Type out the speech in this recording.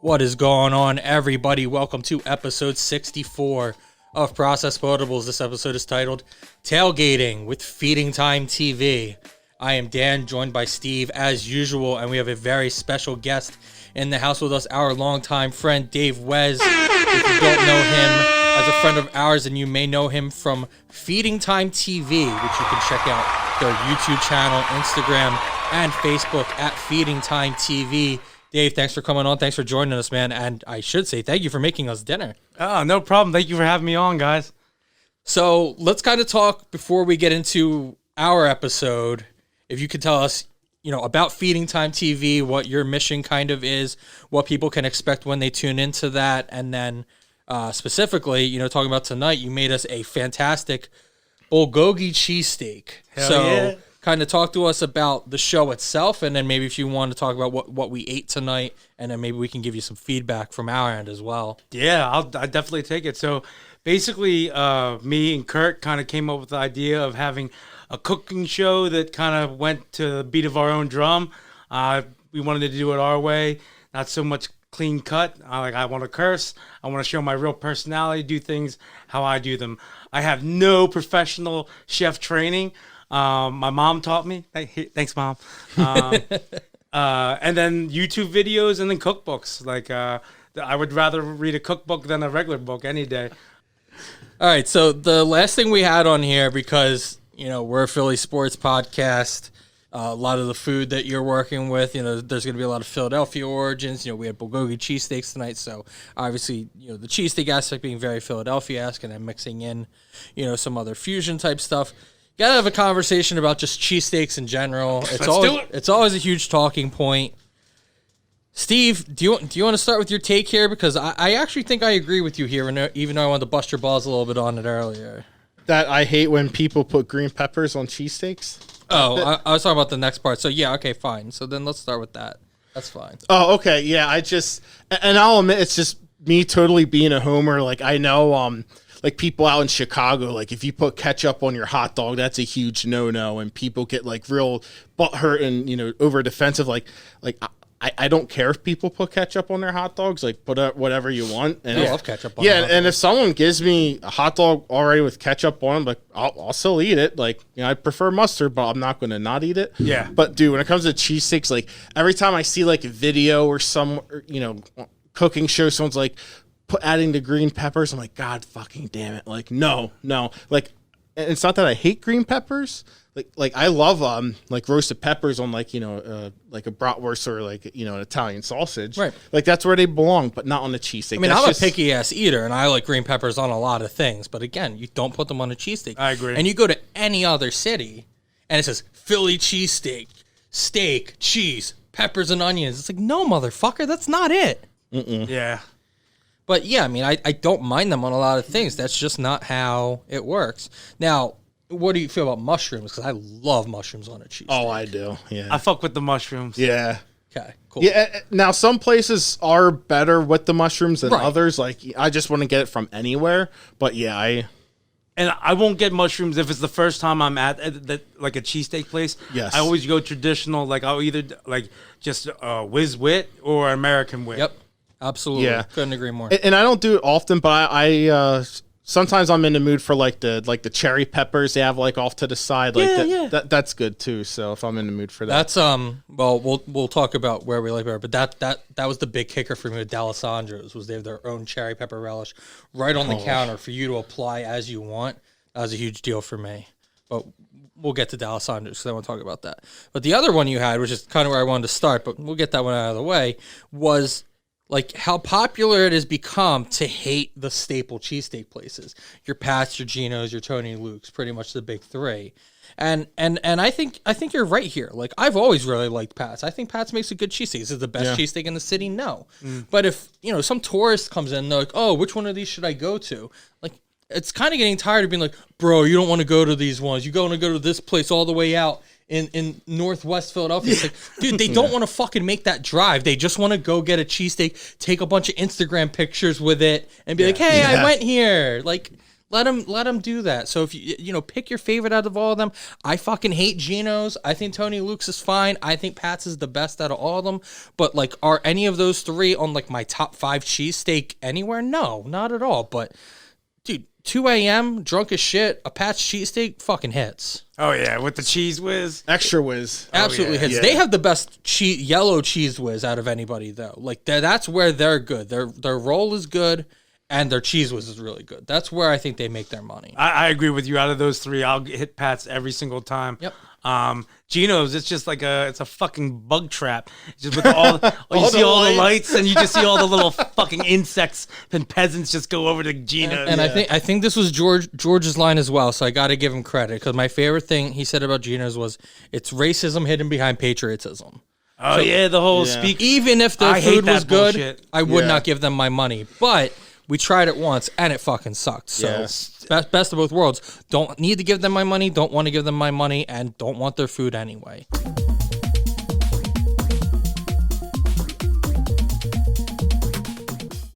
What is going on, everybody? Welcome to episode 64 of Process Potables. This episode is titled Tailgating with Feeding Time TV. I am Dan, joined by Steve as usual, and we have a very special guest in the house with us, our longtime friend Dave Wes. If you don't know him as a friend of ours, and you may know him from Feeding Time TV, which you can check out their YouTube channel, Instagram, and Facebook at Feeding Time TV. Dave, thanks for coming on. Thanks for joining us, man. And I should say thank you for making us dinner. Oh, no problem. Thank you for having me on, guys. So let's kind of talk before we get into our episode. If you could tell us, about Feeding Time TV, what your mission kind of is, what people can expect when they tune into that. And then specifically, talking about tonight, you made us a fantastic bulgogi cheesesteak. Yeah. Kind of talk to us about the show itself, and then maybe if you want to talk about what we ate tonight, and then maybe we can give you some feedback from our end as well. Yeah, I definitely take it. So basically, me and Kurt kind of came up with the idea of having a cooking show that kind of went to the beat of our own drum. We wanted to do it our way, not so much clean cut. I want to curse. I want to show my real personality, do things how I do them. I have no professional chef training. My mom taught me. Thanks, Mom. And then YouTube videos and then cookbooks. I would rather read a cookbook than a regular book any day. All right, so the last thing we had on here, because, we're a Philly sports podcast, a lot of the food that you're working with, there's going to be a lot of Philadelphia origins. We had bulgogi cheesesteaks tonight, so obviously, the cheesesteak aspect being very Philadelphia-esque, and then mixing in, some other fusion type stuff. Gotta have a conversation about just cheesesteaks in general. It's always a huge talking point. Steve, do you want to start with your take here? Because I actually think I agree with you here, even though I wanted to bust your balls a little bit on it earlier. That I hate when people put green peppers on cheesesteaks. Oh, I was talking about the next part. So yeah, okay, fine. So then let's start with that. That's fine. Oh, okay, yeah. And I'll admit it's just me totally being a homer. Like I know, like people out in Chicago, like if you put ketchup on your hot dog, that's a huge no-no, and people get like real butthurt and over defensive. Like I don't care if people put ketchup on their hot dogs. Like put whatever you want. And I love ketchup on hot dogs. And if someone gives me a hot dog already with ketchup on, like I'll still eat it. Like I prefer mustard, but I'm not going to not eat it. Yeah. But dude, when it comes to cheesesteaks, like every time I see like a video or some cooking show, someone's like adding the green peppers, I'm like, God fucking damn it. Like, no. Like, and it's not that I hate green peppers. Like I love like roasted peppers on like like a bratwurst or like an Italian sausage. Right. Like that's where they belong, but not on a cheesesteak. I mean, I'm a picky ass eater, and I like green peppers on a lot of things. But again, you don't put them on a cheesesteak. I agree. And you go to any other city, and it says Philly cheesesteak, steak, cheese, peppers, and onions. It's like, no, motherfucker, that's not it. Mm-mm. Yeah. But yeah, I mean, I don't mind them on a lot of things. That's just not how it works. Now, what do you feel about mushrooms? Because I love mushrooms on a cheesesteak. Oh, I do. Yeah. I fuck with the mushrooms. Yeah. Okay, cool. Yeah. Now, some places are better with the mushrooms than Right. others. Like, I just want to get it from anywhere. But yeah, And I won't get mushrooms if it's the first time I'm at like a cheesesteak place. Yes. I always go traditional. Like I'll either like just whiz wit or American wit. Yep, absolutely. Yeah. Couldn't agree more. and I don't do it often, but I sometimes I'm in the mood for like the cherry peppers they have like off to the side. Like that's good too. So if I'm in the mood for that, That's well, we'll talk about where we like better, but that was the big kicker for me with D'Alessandro's, was they have their own cherry pepper relish right on the counter for you to apply as you want. That was a huge deal for me. But we'll get to D'Alessandro's because I want to talk about that. But the other one you had, which is kind of where I wanted to start, but we'll get that one out of the way, was like how popular it has become to hate the staple cheesesteak places. Your Pat's, your Geno's, your Tony Luke's, pretty much the big three. And I think you're right here. Like, I've always really liked Pat's. I think Pat's makes a good cheesesteak. Is it the best cheesesteak in the city? No. But if, some tourist comes in and they're like, oh, which one of these should I go to? Like, it's kind of getting tired of being like, bro, you don't want to go to these ones. You want to go to this place all the way out in Northwest Philadelphia. It's like, dude, they don't want to fucking make that drive. They just want to go get a cheesesteak, take a bunch of Instagram pictures with it, and be like, hey, I went here. Like, Let them do that. So if you pick your favorite out of all of them. I fucking hate Geno's. I think Tony Luke's is fine. I think Pat's is the best out of all of them. But like, are any of those three on like my top 5 cheesesteak anywhere? No, not at all. But dude, 2 a.m. drunk as shit, a Pat's cheesesteak fucking hits. Oh yeah, with the cheese whiz, Extra whiz. Absolutely hits. Yeah. They have the best yellow cheese whiz out of anybody though. Like that's where they're good. Their roll is good. And their cheese whiz is really good. That's where I think they make their money. I agree with you. Out of those 3, I'll hit Pat's every single time. Yep. Geno's, it's just like it's a fucking bug trap. It's just with all you see the all the lights. lights, and you just see all the little fucking insects and peasants just go over to Geno's. And I think this was George's line as well. So I got to give him credit because my favorite thing he said about Geno's was it's racism hidden behind patriotism. Oh yeah, the whole speak. Even if their I hate food that was good, bullshit. I would Yeah. not give them my money. But we tried it once and it fucking sucked. So Yes. best of both worlds. Don't need to give them my money, don't want to give them my money, and don't want their food anyway.